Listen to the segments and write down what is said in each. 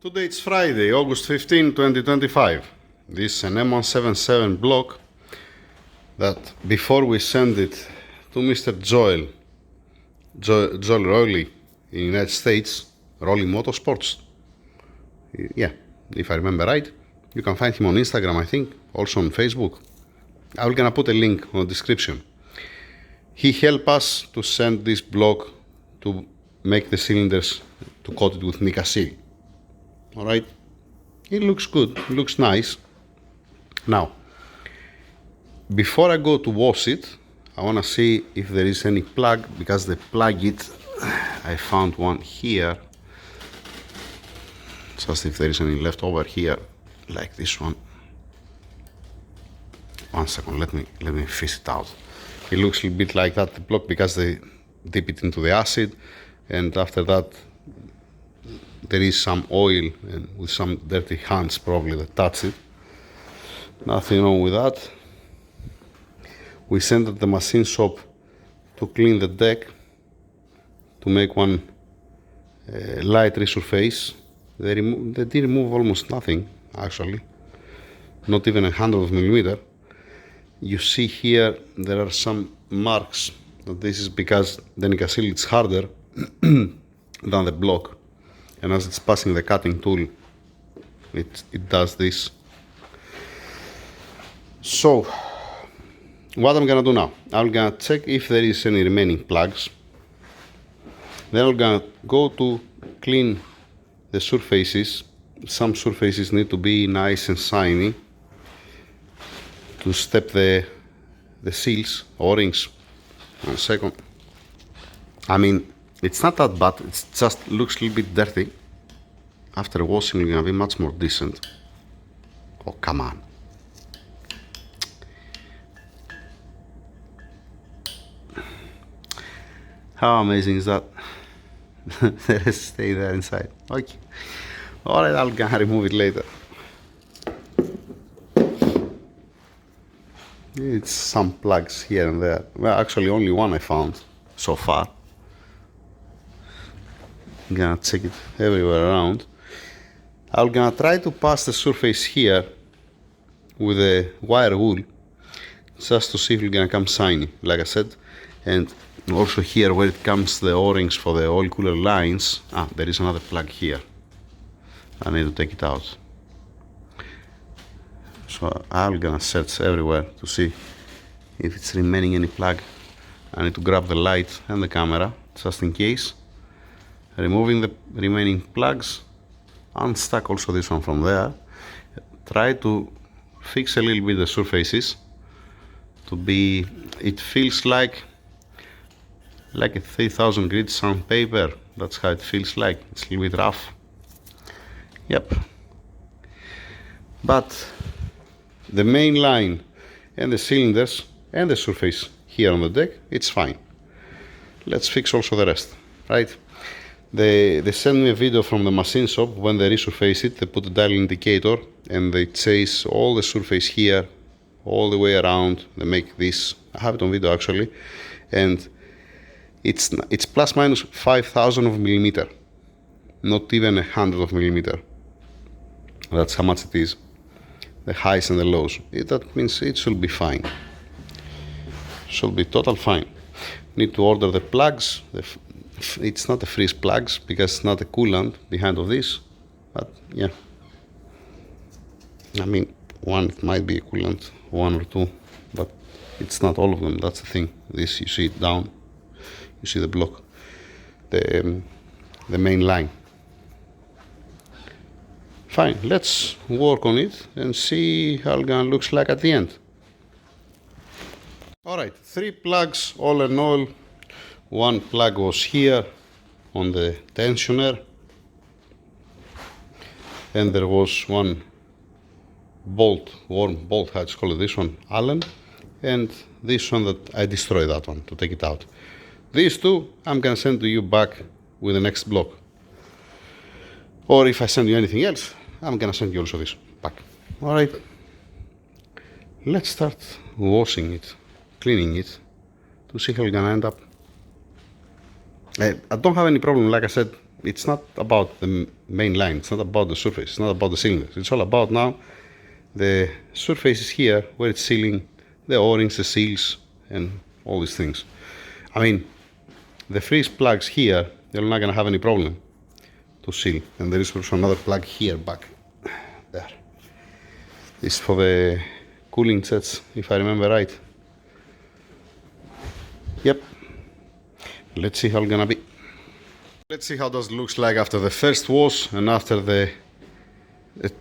Today it's Friday, August 15, 2025. This is an M177 block that before we send it to Mr. Joel Rowley in the United States, Rowley Motorsports. Yeah, if I remember right. You can find him on Instagram, I think, also on Facebook. I'm gonna put a link on the description. He helped us to send this block to make the cylinders to coat it with Nikasil. Alright, it looks good, it looks nice. Now, before I go to wash it, I want to see if there is any plug, because the plug it, I found one here. Just if there is any left over here, like this one. One second, let me fish it out. It looks a little bit like that, the block, because they dip it into the acid, and after that there is some oil and with some dirty hands probably that touch it. Nothing wrong with that. We sent it to the machine shop to clean the deck, to make one light resurface. They did remove almost nothing, actually, not even 100 millimeter. You see here there are some marks. This is because the Nikasil is harder than the block, and as it's passing the cutting tool, it does this. So what I'm gonna do now, I'm gonna check if there is any remaining plugs. Then I'm gonna go to clean the surfaces. Some surfaces need to be nice and shiny to step the seals, O-rings. 1 second. I mean, it's not that bad, it just looks a little bit dirty. After washing, it's gonna be much more decent. Oh, come on. How amazing is that? Let us stay there inside. Okay. Alright, I'll gonna remove it later. It's some plugs here and there. Well, actually only one I found so far. I'm gonna check it everywhere around. I'm gonna try to pass the surface here with a wire wool, just to see if it's gonna come shiny, like I said. And also here where it comes the O-rings for the oil cooler lines, there is another plug here. I need to take it out. So I'm gonna search everywhere to see if it's remaining any plug. I need to grab the light and the camera just in case. Removing the remaining plugs, unstuck also this one from there. Try to fix a little bit the surfaces to be, it feels like a 3000 grit sandpaper. That's how it feels like. It's a little bit rough. Yep. But the main line and the cylinders and the surface here on the deck, it's fine. Let's fix also the rest, right? They send me a video from the machine shop. When they resurface it, they put a dial indicator and they chase all the surface here all the way around. They make this, I have it on video actually, and it's plus minus 5,000 of millimeter, not even 100 of millimeter. That's how much it is, the highs and the lows. That means it should be fine, should be total fine. Need to order the plugs. It's not a freeze plugs because it's not a coolant behind of this, but yeah, I mean, one it might be a coolant, one or two, but it's not all of them. That's the thing. This, you see it down, you see the block, the main line. Fine, let's work on it and see how it looks like at the end. Alright, 3 plugs all in all. One plug was here on the tensioner, and there was one bolt, worm bolt, how to call it, this one Allen, and this one that I destroyed that one to take it out. These two I'm gonna send to you back with the next block, or if I send you anything else, I'm gonna send you also this back. Alright, let's start washing it, cleaning it, to see how it's gonna end up. I don't have any problem, like I said, it's not about the main line, it's not about the surface, it's not about the cylinders. It's all about now the surfaces here where it's sealing the O-rings, the seals, and all these things. I mean, the freeze plugs here, they're not gonna have any problem to seal. And there is also another plug here back there. This is for the cooling jets, if I remember right. Yep. Let's see how it's gonna be. Let's see how this looks like after the first wash and after the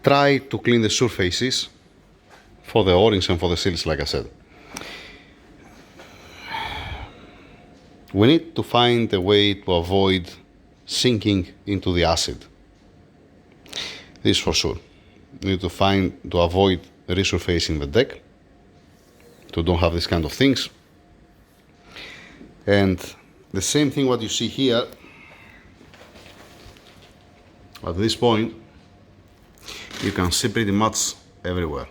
try to clean the surfaces for the O-rings and for the seals, like I said. We need to find a way to avoid sinking into the acid. This for sure. We need to avoid resurfacing the deck, to don't have this kind of things. And the same thing what you see here, at this point, you can see pretty much everywhere.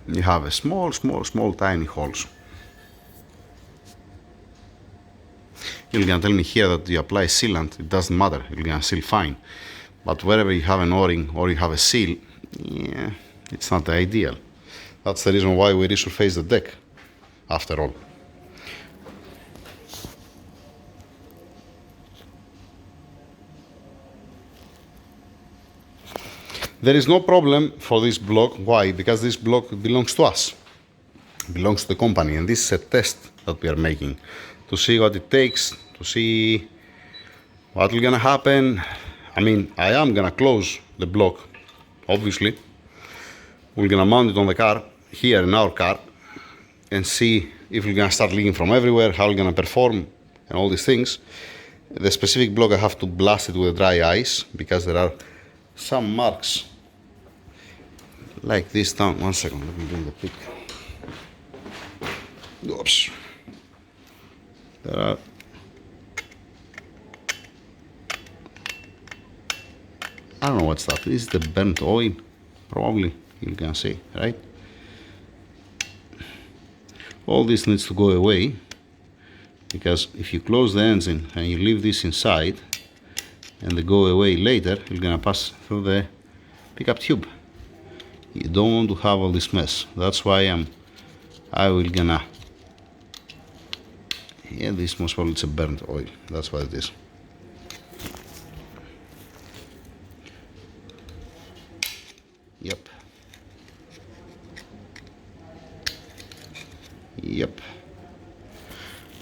You have a small tiny holes. You're gonna tell me here that you apply sealant, it doesn't matter, you're gonna seal fine. But wherever you have an O-ring or you have a seal, yeah, it's not the ideal. That's the reason why we resurface the deck, after all. There is no problem for this block. Why? Because this block belongs to us, belongs to the company, and this is a test that we are making to see what it takes, to see what will gonna happen. I mean, I am gonna close the block, obviously. We're gonna mount it on the car, here in our car, and see if we're gonna start leaking from everywhere, how we're gonna perform, and all these things. The specific block I have to blast it with dry ice because there are some marks like this down. 1 second, let me bring the pick. Oops. There are I don't know what's that. Is the burnt oil? Probably, you can see, right? All this needs to go away, because if you close the engine and you leave this inside and they go away later, you're gonna pass through the pickup tube. You don't want to have all this mess. That's why I will gonna, yeah, this most probably it's a burnt oil. That's what it is. Yep. Yep.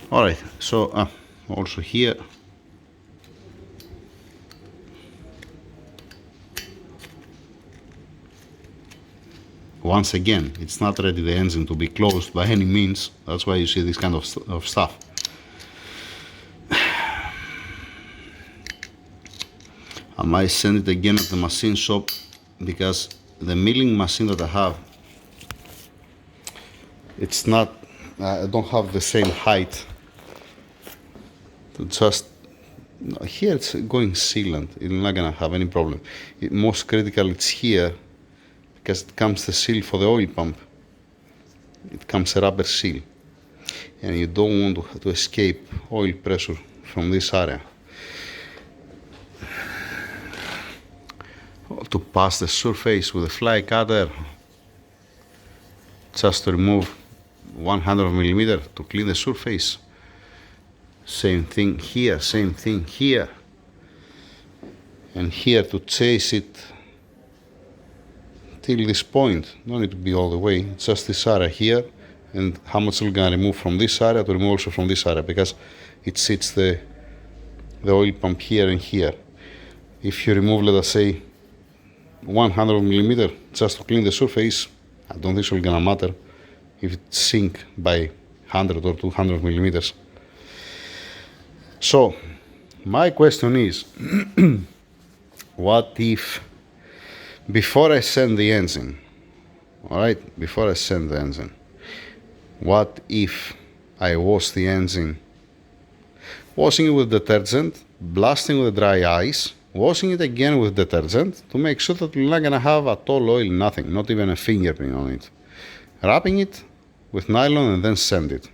All right. So also here. Once again, it's not ready the engine to be closed by any means. That's why you see this kind of stuff. I might send it again at the machine shop, because the milling machine that I have, it's not, I don't have the same height to just, here it's going sealant, it's not gonna have any problem. Most critical it's here, because it comes the seal for the oil pump. It comes a rubber seal, and you don't want to escape oil pressure from this area. To pass the surface with a fly cutter, just to remove 100mm to clean the surface. Same thing here, same thing here, and here to chase it till this point. No need to be all the way, just this area here, and how much we're gonna remove from this area to remove also from this area, because it sits the oil pump here and here. If you remove, let us say, 100mm just to clean the surface, I don't think it's gonna matter if it sink by 100 or 200mm. So my question is, what if before I send the engine alright, before I send the engine. What if I wash the engine? Washing it with detergent, blasting with dry ice, washing it again with detergent to make sure that we're not gonna have at all oil, nothing, not even a fingerprint on it. Wrapping it with nylon and then send it.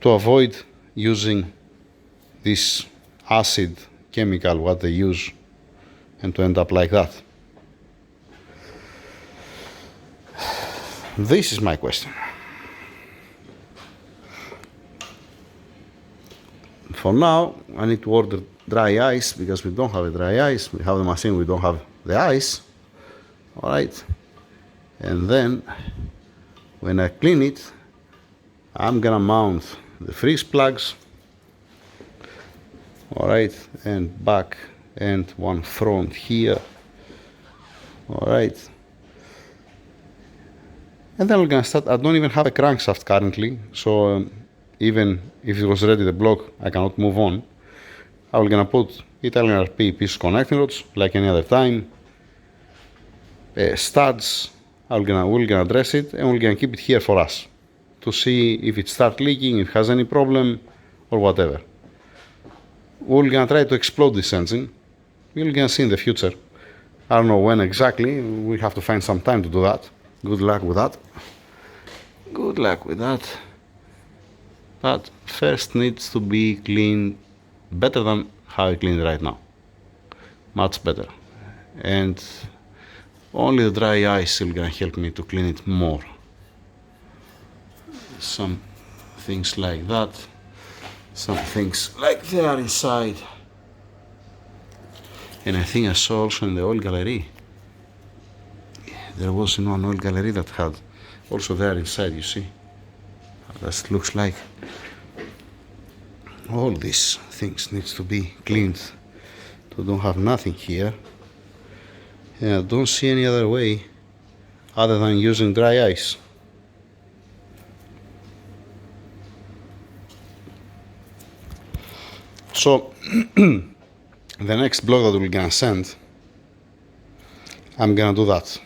To avoid using this acid chemical, what they use, and to end up like that. This is my question. For now, I need to order dry ice because we don't have a dry ice. We have the machine, we don't have the ice. All right. And then when I clean it, I'm gonna mount the freeze plugs. All right, and back and one front here. All right. And then we're gonna start. I don't even have a crankshaft currently, so even if it was ready to block, I cannot move on. I'm gonna put Italian RP piece connecting rods like any other time. Studs, we're gonna dress it and we're gonna keep it here for us to see if it starts leaking, if it has any problem or whatever. We're gonna try to explode this engine. We're gonna see in the future. I don't know when exactly. We have to find some time to do that. Good luck with that. Good luck with that. But first needs to be cleaned better than how I clean it right now. Much better. And only the dry ice is gonna help me to clean it more. Some things like that. Some things like they are inside. And I think I saw also in the oil gallery. There was one oil gallery that had also there inside, you see. That looks like. All these things needs to be cleaned. So don't have nothing here. And I don't see any other way other than using dry ice. So the next block that we're gonna send, I'm gonna do that.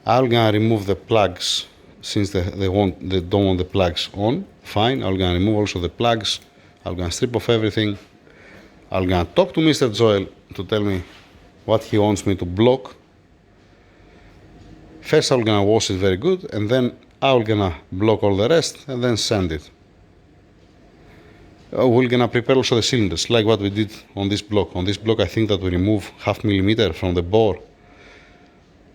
I'm gonna remove the plugs since they don't want the plugs on. Fine, I'm gonna remove also the plugs. I'm gonna strip off everything. I'm gonna talk to Mr. Joel to tell me what he wants me to block. First I'm gonna wash it very good and then I'm gonna block all the rest and then send it. We're gonna prepare also the cylinders like what we did on this block. On this block I think that we remove 0.5 millimeter from the bore.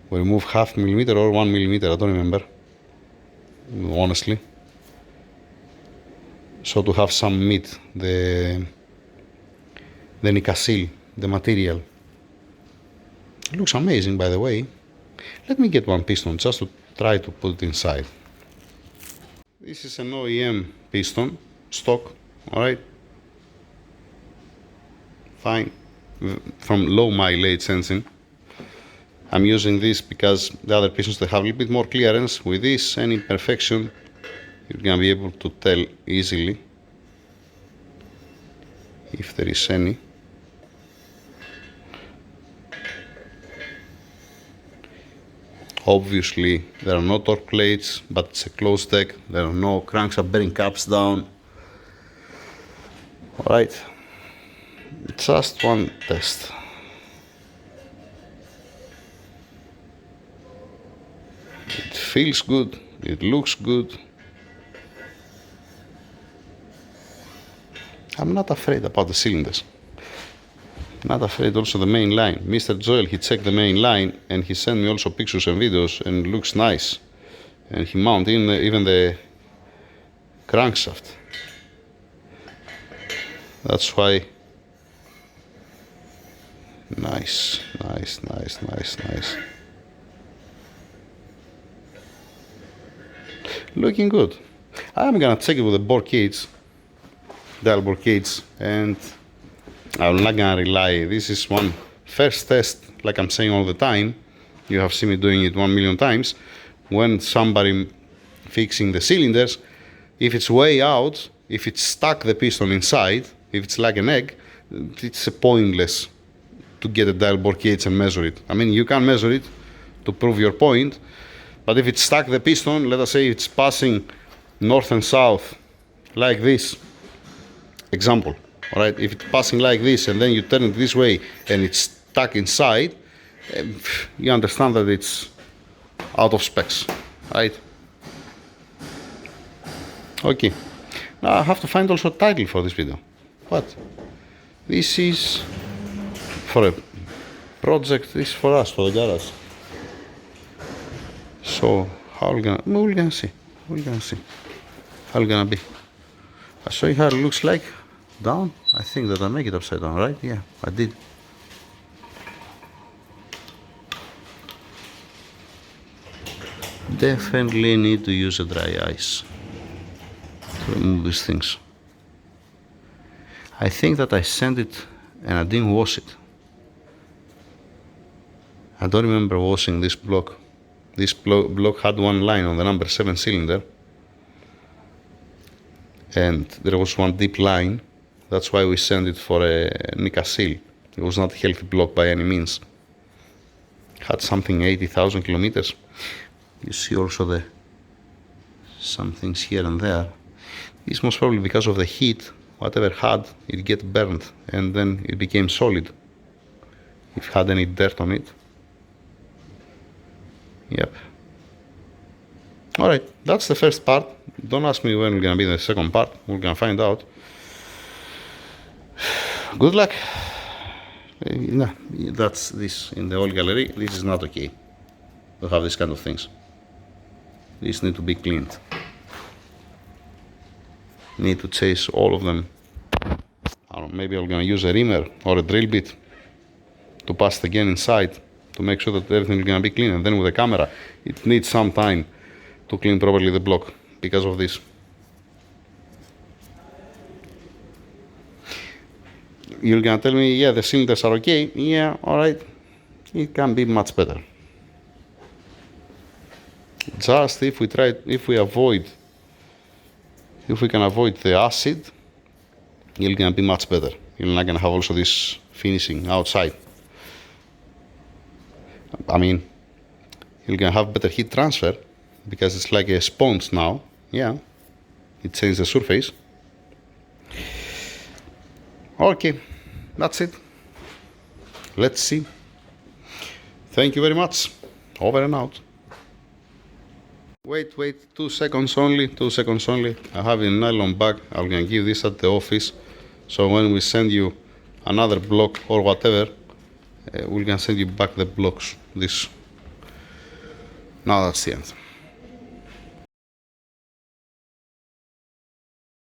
We remove 0.5 millimeter or 1 millimeter, I don't remember, honestly. So to have some meat, the Nikasil, the material. It looks amazing, by the way. Let me get one piston just to try to put it inside. This is an OEM piston, stock, alright? Fine, from low mileage engine. I'm using this because the other pistons they have a little bit more clearance. With this, any imperfection, you're gonna be able to tell easily if there is any. Obviously, there are no torque plates, but it's a closed deck. There are no crankshaft bearing caps down. Alright, just one test. It feels good, it looks good. I'm not afraid about the cylinders. Not afraid also the main line. Mr. Joel, he checked the main line and he sent me also pictures and videos and it looks nice. And he mounted in even the crankshaft. That's why. Nice, nice, nice, nice, nice. Looking good. I'm gonna check it with the bore cage, dial bore cage, and I'm not gonna rely. This is one first test, like I'm saying all the time. You have seen me doing it 1 million times. When somebody fixing the cylinders, if it's way out, if it's stuck the piston inside, if it's like an egg, it's pointless to get a dial bore cage and measure it. I mean, you can measure it, to prove your point. But if it's stuck the piston, let us say it's passing north and south like this, example, all right? If it's passing like this and then you turn it this way and it's stuck inside, you understand that it's out of specs, right? Okay, now I have to find also a title for this video. What? This is for a project, this is for us, for the garage. So how we're gonna see how it's gonna be. I'll show you how it looks like down. I think that I make it upside down, right? Yeah, I did. Definitely need to use a dry ice to remove these things. I think that I sent it and I didn't wash it. I don't remember washing this block. This block had one line on the number 7 cylinder, and there was one deep line. That's why we sent it for a Nikasil. It was not a healthy block by any means. Had something 80,000 kilometers. You see also some things here and there. It's most probably because of the heat. Whatever had, it get burned and then it became solid. If it had any dirt on it. Yep. Alright, that's the first part. Don't ask me when we're gonna be the second part. We're gonna find out. Good luck. No, that's this in the oil gallery. This is not okay to have these kind of things. These need to be cleaned. Need to chase all of them. I don't know, maybe I'm gonna use a reamer or a drill bit to pass it again inside to make sure that everything is gonna be clean, and then with the camera it needs some time to clean properly the block because of this. You're gonna tell me, yeah, the cylinders are okay. Yeah, alright. It can be much better. Just if we can avoid the acid, it's gonna be much better. You're not gonna have also this finishing outside. I mean, you're gonna have better heat transfer because it's like a sponge now. Yeah, it changes the surface. Okay, that's it. Let's see. Thank you very much. Over and out. Wait, 2 seconds only, 2 seconds only. I have a nylon bag. I'm gonna give this at the office. So when we send you another block or whatever, we're gonna send you back the blocks. This. Now that's the end.